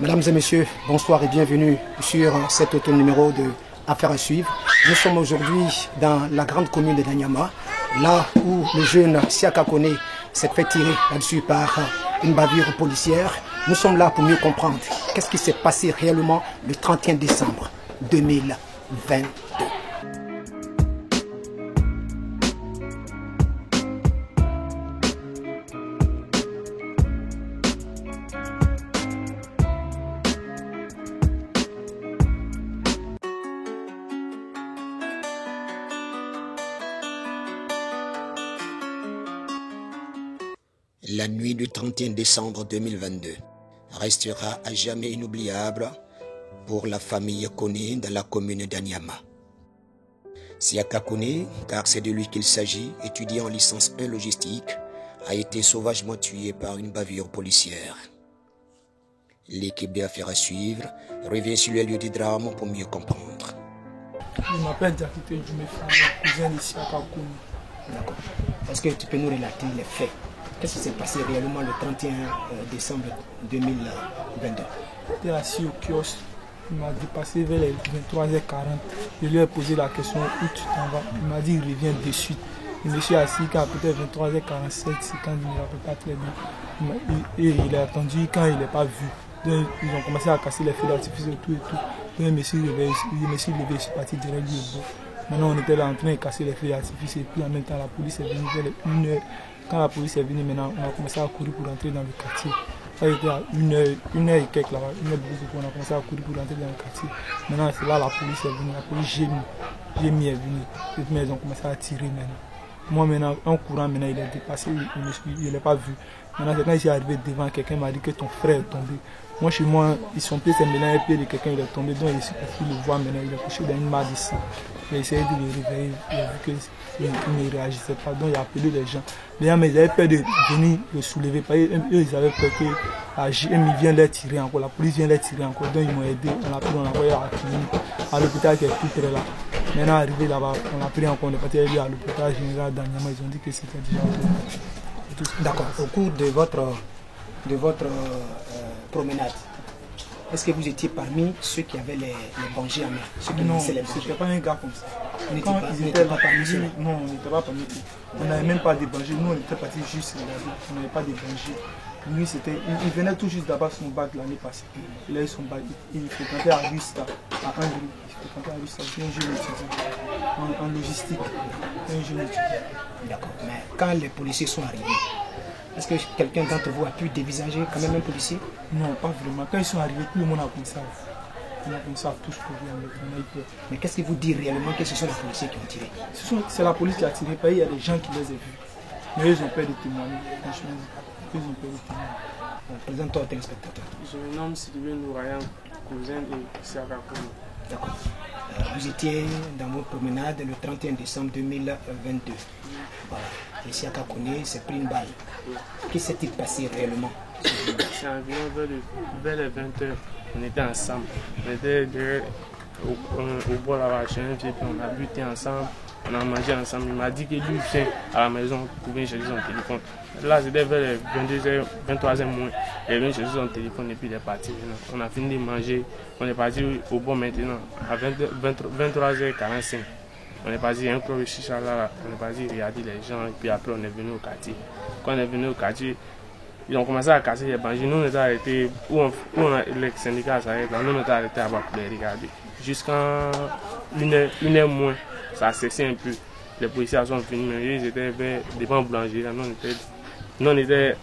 Mesdames et messieurs, bonsoir et bienvenue sur cet auto-numéro de Affaires à suivre. Nous sommes aujourd'hui dans la grande commune de Danyama, là où le jeune Siaka Kone s'est fait tirer là-dessus par une bavure policière. Nous sommes là pour mieux comprendre qu'est-ce qui s'est passé réellement le 31 décembre 2022. La nuit du 31 décembre 2022 restera à jamais inoubliable pour la famille Kone dans la commune d'Anyama. Siaka Kone, car c'est de lui qu'il s'agit, étudiant en licence 1 logistique, a été sauvagement tué par une bavure policière. L'équipe d'Affaires à suivre revient sur les lieux du drame pour mieux comprendre. Je m'appelle Diakité Djumefra, cousin de Siaka Kone. D'accord. Est-ce que tu peux nous relater les faits? Qu'est-ce qui s'est passé réellement le 31 décembre 2022? J'étais assis au kiosque, il m'a dépassé vers les 23h40. Je lui ai posé la question où tu t'en vas. Il m'a dit il revient de suite. Je me suis assis quand peut-être 23h47, c'est quand il ne me rappelle pas très bien. Et il a attendu quand il n'est pas vu. Donc, ils ont commencé à casser les feux d'artifice et tout et tout. Donc, je me suis levé, je suis parti direct du bout. Maintenant on était là en train de casser les feux d'artifice et puis en même temps la police est venue vers les 1h. Quand la police est venue, maintenant, on a commencé à courir pour entrer dans le quartier. Ça a été à 1h et quelques là-bas, 1h on a commencé à courir pour entrer dans le quartier. Maintenant, c'est là la police est venue, la police GMI est venue. Et puis, ils ont commencé à tirer maintenant. Moi, maintenant, en courant, maintenant, il est dépassé, je ne l'ai pas vu. Maintenant, c'est quand il est arrivé devant, quelqu'un m'a dit que ton frère est tombé. Moi, chez moi, son pied s'est mélangé à un pied de quelqu'un, il est tombé. Donc, il est parti le voir maintenant, il est couché dans une masse de sang. Il a essayé de le réveiller, il a vu qu'il ne réagissait pas, donc il a appelé les gens. Les gens, mais ils avaient peur de venir le soulever, parce qu'eux, ils avaient peur que la GM vient les tirer encore, la police vient les tirer encore, donc ils m'ont aidé, on l'a pris, on l'a envoyé à la clinique, à l'hôpital qui est tout près là. Maintenant, arrivé là-bas, on l'a pris encore, on est parti à l'hôpital général d'Anyama, ils ont dit que c'était déjà tout. D'accord, au cours de votre promenade, est-ce que vous étiez parmi ceux qui avaient les bangers en main? Non, ce n'était pas un gars comme ça. Quand ils n'étaient pas parmi eux? Non, on n'était pas parmi eux. On n'avait même pas de bangers. Nous, on était partis juste regarder. On n'avait pas de bangers. Lui, il venait tout juste d'avoir son bac l'année passée. Il a eu son bac. Il fréquentait à Rusta, à André. Il fréquentait à Rusta. C'est un jeune étudiant en logistique. Un jeune étudiant. D'accord. Mais quand les policiers sont arrivés, est-ce que quelqu'un d'entre vous a pu dévisager quand même un policier? Non, pas vraiment. Quand ils sont arrivés, tout le monde a commencé à tous courir. On a eu peur. Mais qu'est-ce qui vous dit réellement que ce sont les policiers qui ont tiré? C'est la police qui a tiré. Il y a des gens qui les ont vus. Mais ils ont peur de témoigner. Franchement, ils ont peur de témoigner. Présente-toi aux téléspectateurs. Je me nomme Sylvain Nourayan, cousin de Siaka Kone. D'accord. Vous étiez dans votre promenade le 31 décembre 2022. Voilà. Et Siaka Kone s'est pris une balle. Qu'est-ce qui s'est passé réellement? C'est environ vers les 20h. On était ensemble. On était derrière, au bord là-bas, chez un vieux, puis on a buté ensemble. On a mangé ensemble. Il m'a dit que lui vient à la maison pour venir chercher son téléphone. Là, c'était vers les 22h, 23h moins. Il est venu chercher son téléphone et puis il est parti. On a fini de manger. On est parti au bord maintenant, à 23h45. On est parti, il y a un club de chicha là, on est parti regarder les gens et puis après on est venu au quartier. Quand on est venu au quartier, ils ont commencé à casser les bangers. Nous on était arrêtés, les syndicats s'arrêtent, nous on était arrêtés là-bas pour les regarder. Jusqu'à une heure moins, ça a cessé un peu. Les policiers sont venus, mais ils étaient devant le boulanger. Nous on était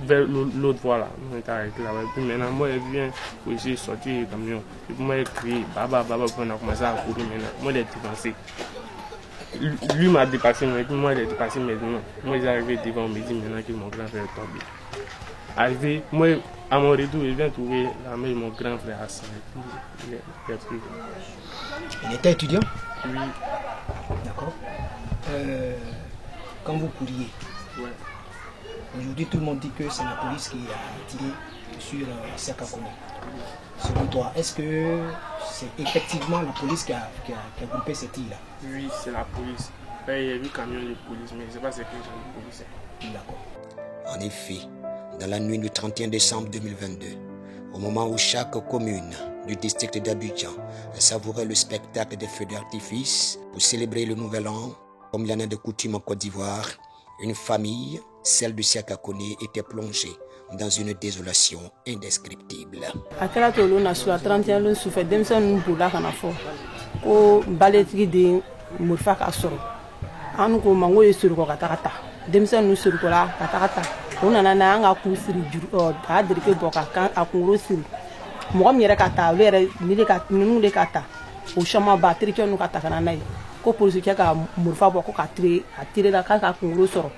vers l'autre voie là, nous on était arrêtés là-bas. Et puis maintenant, moi je viens pour essayer de sortir du camion. Et puis moi j'ai crié, baba, puis on a commencé à courir maintenant. Moi j'ai dépassé. Lui m'a dépassé, mais moi il est dépassé maintenant. Moi j'ai arrivé devant, on me dit maintenant que mon grand frère est tombé. Arrivé, moi à mon retour, je viens trouver la mère de mon grand frère Hassan. Il était étudiant? Oui. D'accord. Quand vous couriez, Ouais. aujourd'hui tout le monde dit que c'est la police qui a tiré sur Siaka Kone. Selon toi, est-ce que c'est effectivement la police qui a groupé cette île-là? Oui, c'est la police. Il y a eu camion de police, mais je ne sais pas c'est quel genre de police. D'accord. En effet, dans la nuit du 31 décembre 2022, Au moment où chaque commune du district d'Abidjan savourait le spectacle des feux d'artifice pour célébrer le nouvel an, comme il y en a de coutume en Côte d'Ivoire, une famille, celle de Siaka Koné, était plongée dans une désolation indescriptible. Akela tolo na sura 31 lu su fe demsen bula kana fo ko baletigi de murfa ka soro anu ko mango yesuru ko kata demsen nu suru ko la kata ona na anga ku siri juru a dirike boka kan akuro siri mo mi yere kata were ni de ka nunu de kata o shama batri ke nu kata kana nai ko polisi ke ka murfa boko ka tire la ka kuro soro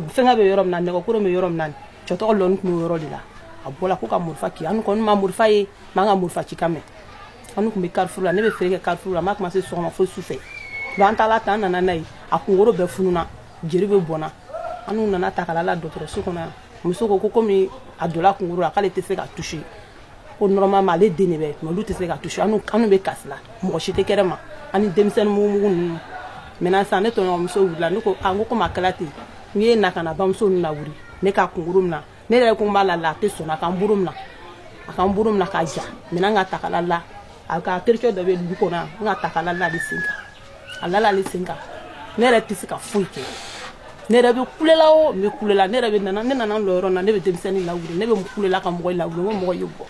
fenga be yorom nan ne ko kuro me yorom nan choto lon ku yoro dila abola ko ka murfa ki anu ko ma murfa ye manga murfa ci kame anu ko be carrefour la ne be fere carrefour la ma commencer so ma fo souffé ban tala tan nana nai akungoro be fununa jeri be bona anu nana takala la docteur so kona muso ko komi adola kungoro la kale te se ka toucher ko normalement les denebe no lu te se ka toucher anu be kasla mo chite kerema ani demsen mu mena sa ne to no muso wula nuko ango ko makalati ni na kana bamso na wuri ne ka kungurum na ne re ko mala la te sona kan burum na ka ja mena nga takala la aka tercho de be du ko na nga takala la di singa alala li singa ne re tisika fuike ne re be kulela o me kulela ne re be nana loro na ne be demseni la wuri ne be kulela ka mo la wuri mo yugo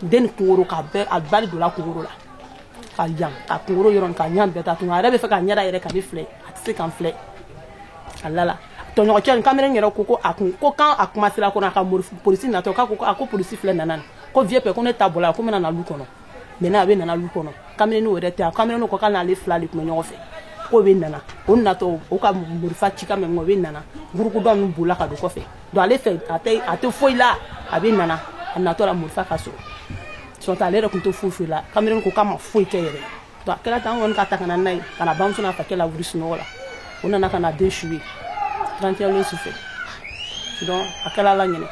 den kunguru ka be albali do la kunguru la ka jam ka kunguru yoron ka nyam beta tu ngare be fa ka nyara yere ka bi fle atise kan fle alala to no chen kamera ngero ko akun ko kan akuma sila ko na ka police na to ka ko ako police fle nanan ko vie pe ko ne tabola ko mena na lu kono mena be na lu kono kamera no wede ta kamera no ko kan na le fla le ko nyo fe ko be nana on na to o ka murfa chika me ngo be nana buruku do no bula ka do ko fe do ale fe ate foila abe nana na to la murfa ka so sont allés raconter fou là caméra ko kama foi kéré to kala tan won ka takana nay kana bam suna fa kala wuri suno wala on na kana déchoué 31 le souffle donc akala la nyene.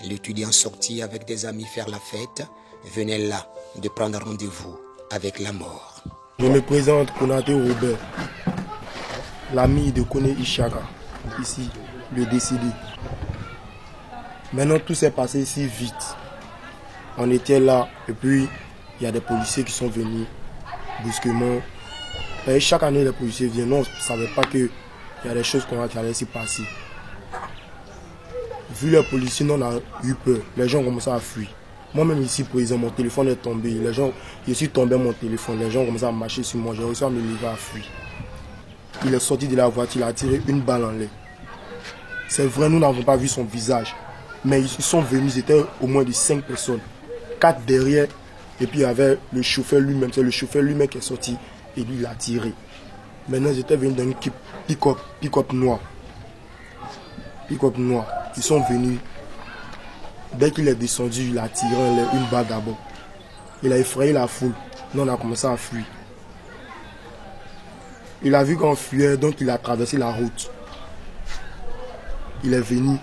L'étudiant sorti avec des amis faire la fête venait là de prendre rendez-vous avec la mort. Je me présente Konaté Robert, l'ami de Koné Ishaka, ici, le décédé. Maintenant tout s'est passé si vite. On était là et puis il y a des policiers qui sont venus brusquement. Et chaque année les policiers viennent, on ne savait pas qu'il y a des choses qui allaient s'y passer. Vu les policiers, on a eu peur. Les gens ont commencé à fuir. Moi-même ici, par exemple, mon téléphone est tombé. Les gens, je suis tombé mon téléphone. Les gens ont commencé à marcher sur moi. J'ai réussi à me lever à fuir. Il est sorti de la voiture, il a tiré une balle en l'air. C'est vrai, nous n'avons pas vu son visage. Mais ils sont venus, ils étaient au moins de 5 personnes. 4 derrière. Et puis il y avait le chauffeur lui-même. C'est le chauffeur lui-même qui est sorti. Et lui, il a tiré. Maintenant, j'étais venu dans une équipe pick-up noir. Pick-up noir. Ils sont venus. Dès qu'il est descendu, il a tiré une balle d'abord. Il a effrayé la foule. Nous, on a commencé à fuir. Il a vu qu'on fuyait, donc il a traversé la route. Il est venu,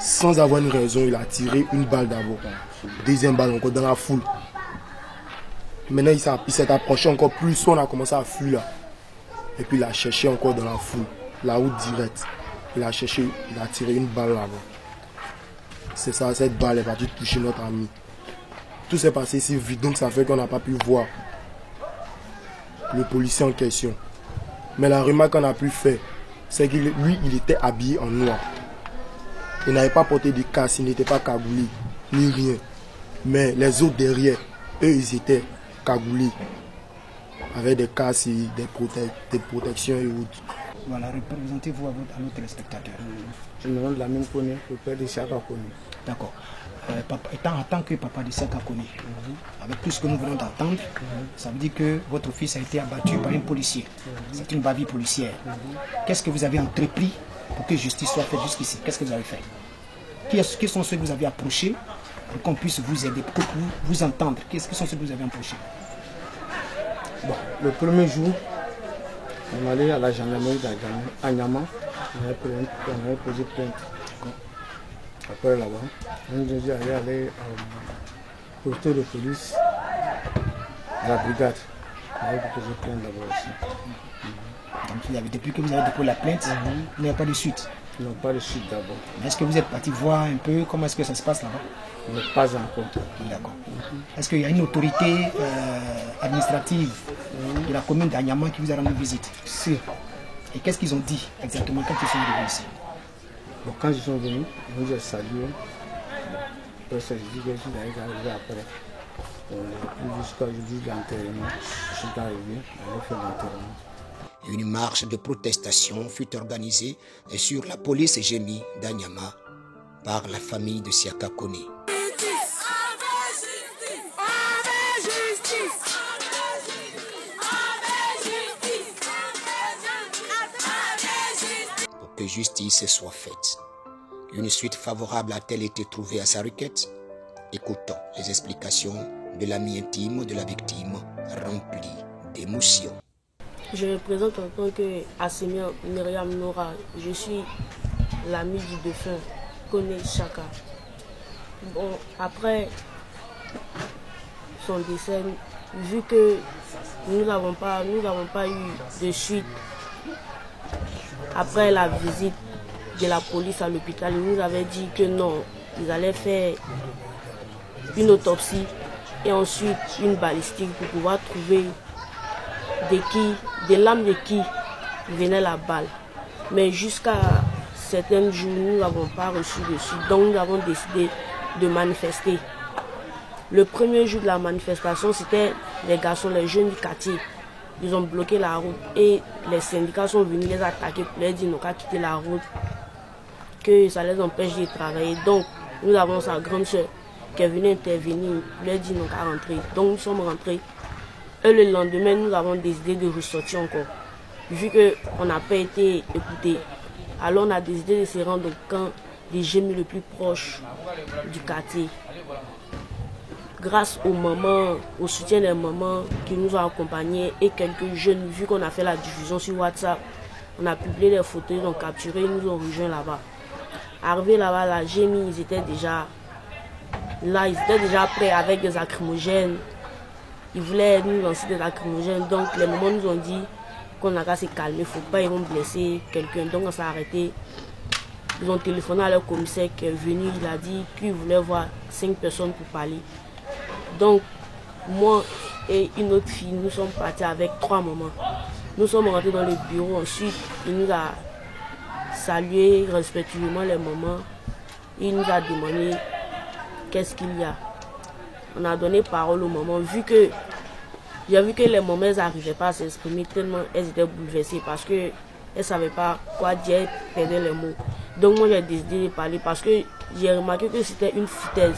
sans avoir une raison, il a tiré une balle d'abord. Deuxième balle encore dans la foule. Maintenant, il s'est approché encore plus, on a commencé à fuir là. Et puis il a cherché encore dans la foule, la route directe. Il a cherché, il a tiré une balle là-bas. C'est ça, cette balle est partie toucher notre ami. Tout s'est passé si vite, donc ça fait qu'on n'a pas pu voir le policier en question. Mais la remarque qu'on a pu faire, c'est que lui, il était habillé en noir. Il n'avait pas porté de casque, il n'était pas cagoulé, ni rien. Mais les autres derrière, eux, ils étaient cagoulés, avec des casques, des protections et autres. Voilà, représentez-vous à nos téléspectateurs. Je me rends Lamine Koné, le père de Siaka Koné. D'accord. En tant que papa de Siaka Koné, avec tout ce que nous venons d'entendre, ça veut dire que votre fils a été abattu par un policier. C'est une bavure policière. Qu'est-ce que vous avez entrepris pour que justice soit faite jusqu'ici? Qu'est-ce que vous avez fait? Qui sont ceux que vous avez approchés pour qu'on puisse vous aider, pour vous entendre? Qui sont ceux que vous avez approchés? Bon, le premier jour, on allait à la gendarmerie à Nyama, on avait posé plainte. Après là-bas, on nous a dit aller au poste de police, à la brigade. On avait posé plainte là-bas aussi. Donc depuis que vous avez déposé la plainte, il n'y a pas de suite. Non, pas de chute d'abord. Est-ce que vous êtes parti voir un peu comment est-ce que ça se passe là-bas? Mais pas encore. D'accord. Est-ce qu'il y a une autorité administrative de la commune d'Anyama qui vous a rendu visite? Si. Et qu'est-ce qu'ils ont dit exactement quand ils sont arrivés ici? Bon, quand ils sont venus, ils nous ont salué. Après ça, je dis que je suis arrivé après. Jusqu'à aujourd'hui, l'enterrement. Je suis arrivé, on a fait l'enterrement. Une marche de protestation fut organisée sur la police gémie d'Anyama par la famille de Siaka Kone. Pour que justice soit faite. Une suite favorable a-t-elle été trouvée à sa requête? Écoutons les explications de l'ami intime de la victime remplie d'émotions. Je me présente en tant que Assemia Myriam Nora. Je suis l'ami du défunt Kone Chaka. Bon, après son décès, vu que nous n'avons pas eu de suite après la visite de la police à l'hôpital, ils nous avaient dit que non, ils allaient faire une autopsie et ensuite une balistique pour pouvoir trouver des lames de qui venait la balle. Mais jusqu'à certains jours, nous n'avons pas reçu de suite. Donc nous avons décidé de manifester. Le premier jour de la manifestation, c'était les garçons, les jeunes du quartier. Ils ont bloqué la route et les syndicats sont venus les attaquer pour leur dire qu'à quitter la route, que ça les empêche de travailler. Donc nous avons sa grande soeur qui est venue intervenir pour leur dire qu'à rentrer. Donc nous sommes rentrés. Et le lendemain, nous avons décidé de ressortir encore. Vu qu'on n'a pas été écoutés, alors on a décidé de se rendre au camp des gémis le plus proche du quartier. Grâce aux mamans, au soutien des mamans qui nous ont accompagnés et quelques jeunes, vu qu'on a fait la diffusion sur WhatsApp, on a publié les photos, ils ont capturé, ils nous ont rejoints là-bas. Arrivés là-bas, la gémie, ils étaient déjà là, ils étaient déjà prêts avec des lacrymogènes. Ils voulaient nous lancer des lacrymogènes, donc les mamans nous ont dit qu'on n'a qu'à se calmer, il ne faut pas, ils vont blesser quelqu'un. Donc on s'est arrêté. Ils ont téléphoné à leur commissaire qui est venu, il a dit qu'il voulait voir 5 personnes pour parler. Donc moi et une autre fille, nous sommes partis avec 3 mamans. Nous sommes rentrés dans le bureau, ensuite il nous a salué respectivement les mamans. Il nous a demandé qu'est-ce qu'il y a. On a donné parole aux mamans, j'ai vu que les mamans n'arrivaient pas à s'exprimer tellement elles étaient bouleversées parce qu'elles ne savaient pas quoi dire, elles perdaient les mots. Donc moi j'ai décidé de parler parce que j'ai remarqué que c'était une foutaise.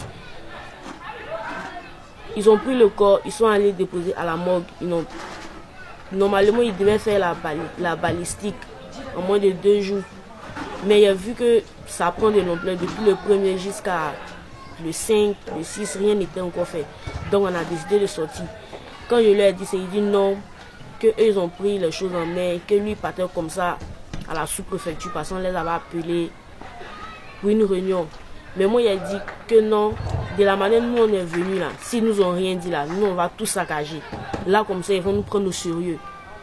Ils ont pris le corps, ils sont allés déposer à la morgue. Normalement ils devaient faire la balistique en moins de 2 jours. Mais j'ai vu que ça prend de l'ampleur depuis le 1er jusqu'à le 5, le 6, rien n'était encore fait. Donc on a décidé de sortir. Quand je lui ai dit, il dit non, qu'eux ils ont pris les choses en main, que lui partait comme ça à la sous-préfecture parce qu'on les avait appelés pour une réunion. Mais moi il a dit que non, de la manière dont nous on est venus là, s'ils nous ont rien dit là, nous on va tout saccager. Là comme ça ils vont nous prendre au sérieux.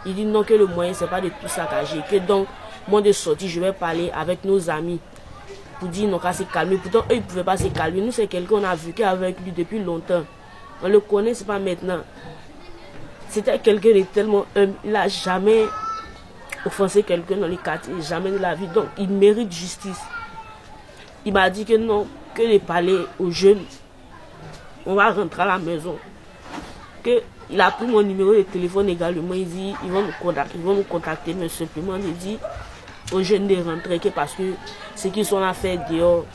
Il dit non, que le moyen c'est pas de tout saccager, que donc moi de sortir je vais parler avec nos amis pour dire non qu'à se calmer. Pourtant eux ils ne pouvaient pas se calmer. Nous c'est quelqu'un qu'on a vécu avec lui depuis longtemps. On le connaît, c'est pas maintenant. C'était quelqu'un de tellement humble. Il n'a jamais offensé quelqu'un dans les quartiers, jamais de la vie. Donc il mérite justice. Il m'a dit que non, que de parler aux jeunes, on va rentrer à la maison. Il a pris mon numéro de téléphone également. Il dit ils vont nous contacter, mais simplement il dit aux jeunes de rentrer parce que ce qu'ils sont à faire dehors,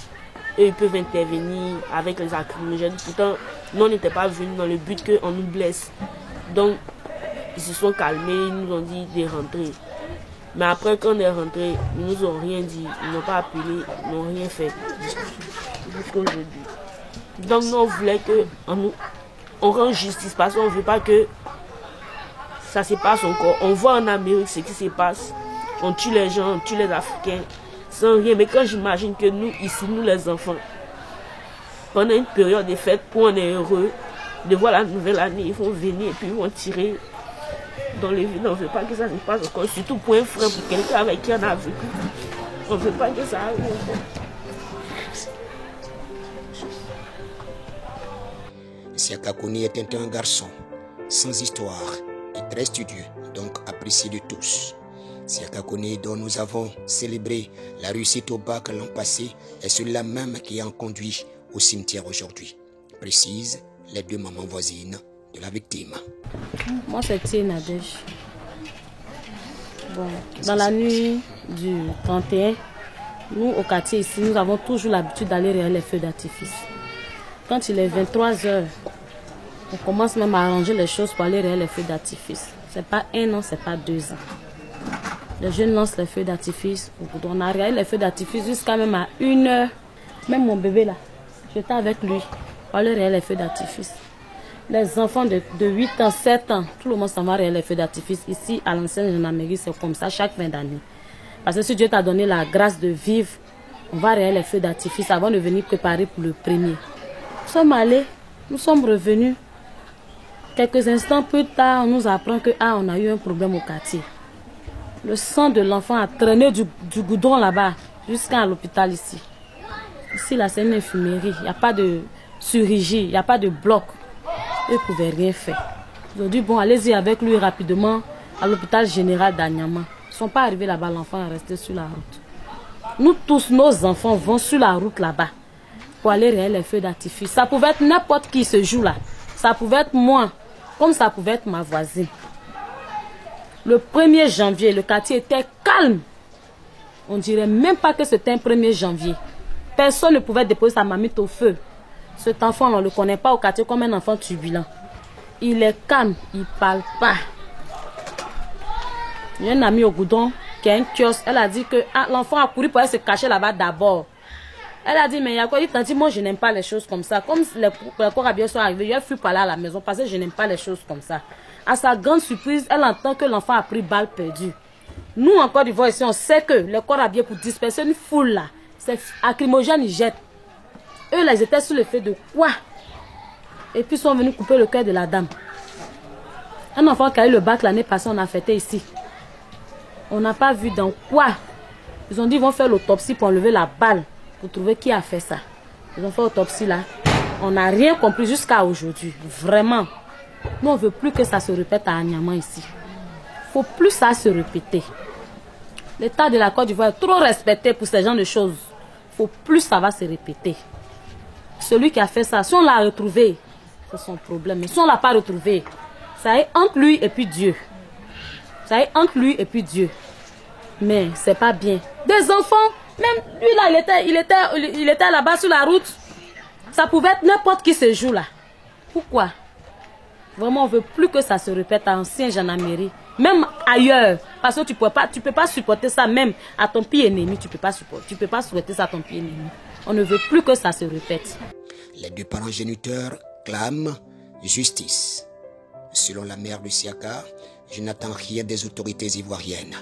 eux ils peuvent intervenir avec les lacrymogènes. Pourtant, nous on n'était pas venus dans le but qu'on nous blesse. Donc, ils se sont calmés, ils nous ont dit de rentrer. Mais après, quand on est rentré, ils nous ont rien dit, ils n'ont pas appelé, ils n'ont rien fait. Jusqu'aujourd'hui. Donc, nous, on voulait qu'on rende justice parce qu'on ne veut pas que ça se passe encore. On voit en Amérique ce qui se passe. On tue les gens, on tue les Africains, sans rien. Mais quand j'imagine que nous, ici, nous les enfants, pendant une période de fête où on est heureux, de voir la nouvelle année, ils vont venir et puis ils vont tirer dans les villes. On ne veut pas que ça se passe encore, surtout pour un frère, pour quelqu'un avec qui on a vécu. On ne veut pas que ça arrive. Siaka Kone était un garçon sans histoire et très studieux, donc apprécié de tous. Siaka Kone, dont nous avons célébré la réussite au bac l'an passé, est celui-là même qui en conduit au cimetière aujourd'hui, précise les deux mamans voisines de la victime. Moi, c'est Tia Nadège. Bon, dans la nuit du 31, nous, au quartier ici, nous avons toujours l'habitude d'aller regarder les feux d'artifice. Quand il est 23 h, on commence même à arranger les choses pour aller regarder les feux d'artifice. C'est pas 1 an, c'est pas 2 ans. Les jeunes lancent les feux d'artifice. On a regardé les feux d'artifice jusqu'à même à 1 h. Même mon bébé là, j'étais avec lui pour aller regarder les feux d'artifice. Les enfants de 8 ans, 7 ans, tout le monde s'en va regarder les feux d'artifice. Ici, à l'ancienne gendarmerie, c'est comme ça chaque fin d'année. Parce que si Dieu t'a donné la grâce de vivre, on va regarder les feux d'artifice avant de venir préparer pour le premier. Nous sommes allés, nous sommes revenus. Quelques instants plus tard, on nous apprend que on a eu un problème au quartier. Le sang de l'enfant a traîné du goudron là-bas jusqu'à l'hôpital ici. Ici, là, c'est une infirmerie. Il n'y a pas de chirurgie, il n'y a pas de bloc. Eux ne pouvaient rien faire. Ils ont dit, bon, allez-y avec lui rapidement à l'hôpital général d'Anyama. Ils ne sont pas arrivés là-bas, l'enfant est resté sur la route. Nous tous, nos enfants vont sur la route là-bas pour aller regarder les feux d'artifice. Ça pouvait être n'importe qui ce jour-là. Ça pouvait être moi, comme ça pouvait être ma voisine. Le 1er janvier, le quartier était calme. On ne dirait même pas que c'était un 1er janvier. Personne ne pouvait déposer sa mamite au feu. Cet enfant, on ne le connaît pas au quartier comme un enfant turbulent. Il est calme, il ne parle pas. Il y a une amie au Goudon qui a un kiosque. Elle a dit que l'enfant a couru pour aller se cacher là-bas d'abord. Elle a dit, mais il y a quoi? Il t'a dit, moi je n'aime pas les choses comme ça. Comme les corps à bien sont arrivés, il a fui par là à la maison parce que je n'aime pas les choses comme ça. À sa grande surprise, elle entend que l'enfant a pris balle perdue. Nous, en Côte d'Ivoire, ici, on sait que les corps à bien pour disperser une foule là, c'est lacrymogène, ils jettent. Eux, là, ils étaient sous le fait de quoi? Et puis, ils sont venus couper le cœur de la dame. Un enfant qui a eu le bac l'année passée, on a fêté ici. On n'a pas vu dans quoi. Ils ont dit qu'ils vont faire l'autopsie pour enlever la balle, pour trouver qui a fait ça. Ils ont fait l'autopsie là. On n'a rien compris jusqu'à aujourd'hui. Vraiment. Nous, on ne veut plus que ça se répète à Anyama ici. Il ne faut plus ça se répéter. L'État de la Côte d'Ivoire est trop respecté pour ce genre de choses. Il ne faut plus ça va se répéter. Celui qui a fait ça, si on l'a retrouvé, c'est son problème. Mais si on ne l'a pas retrouvé, ça est entre lui et puis Dieu. Ça est entre lui et puis Dieu. Mais c'est pas bien. Des enfants, même lui là, il était là-bas sur la route. Ça pouvait être n'importe qui ce jour-là. Pourquoi? Vraiment, on ne veut plus que ça se répète à ancien gendarmerie. Même ailleurs. Parce que tu peux pas supporter ça même à ton pire ennemi. Tu peux pas souhaiter ça à ton pire ennemi. On ne veut plus que ça se répète. Les deux parents géniteurs clament justice. Selon la mère de Siaka, je n'attends rien des autorités ivoiriennes.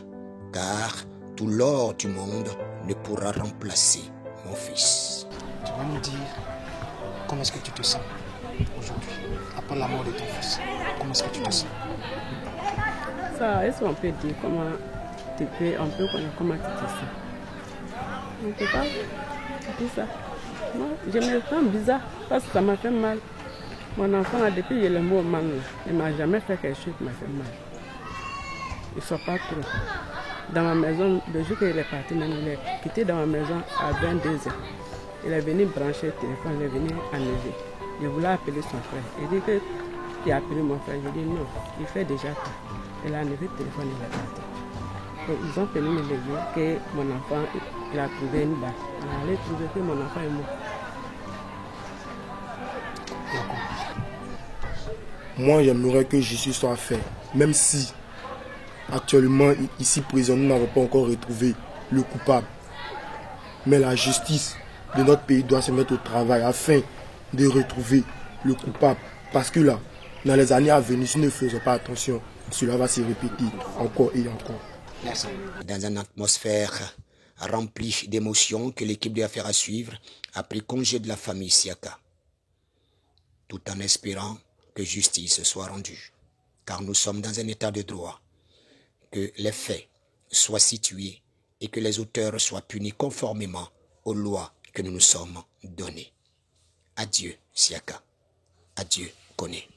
Car tout l'or du monde ne pourra remplacer mon fils. Tu vas nous dire comment est-ce que tu te sens aujourd'hui, après la mort de ton fils. Comment est-ce que tu te sens? Ça, est-ce qu'on peut dire comment tu connaître comment tu te sens? On ne peut pas dire ça. Moi, je me sens bizarre parce que ça m'a fait mal. Mon enfant, là, depuis le mot mal, il ne m'a jamais fait quelque chose qui m'a fait mal. Il ne sort pas trop. Dans ma maison, le jour qu'il est parti, même, il est quitté dans ma maison à 22 ans. Il est venu brancher le téléphone, il est venu enlever. Je voulais appeler son frère. Il dit que tu as appelé mon frère. Je dis non, il fait déjà tout. Il a enlevé le téléphone, il est parti. Donc, ils ont venu me dire que mon enfant, il a trouvé une balle. Il a allé trouver que mon enfant est mort. Moi, j'aimerais que justice soit faite, même si actuellement, ici présent, nous n'avons pas encore retrouvé le coupable. Mais la justice de notre pays doit se mettre au travail afin de retrouver le coupable. Parce que là, dans les années à venir, si nous ne faisons pas attention, cela va se répéter encore et encore. Merci. Dans une atmosphère remplie d'émotions que l'équipe de affaires à suivre a pris congé de la famille Siaka, tout en espérant que justice soit rendue. Car nous sommes dans un état de droit, que les faits soient situés et que les auteurs soient punis conformément aux lois que nous nous sommes données. Adieu, Siaka. Adieu, Koné.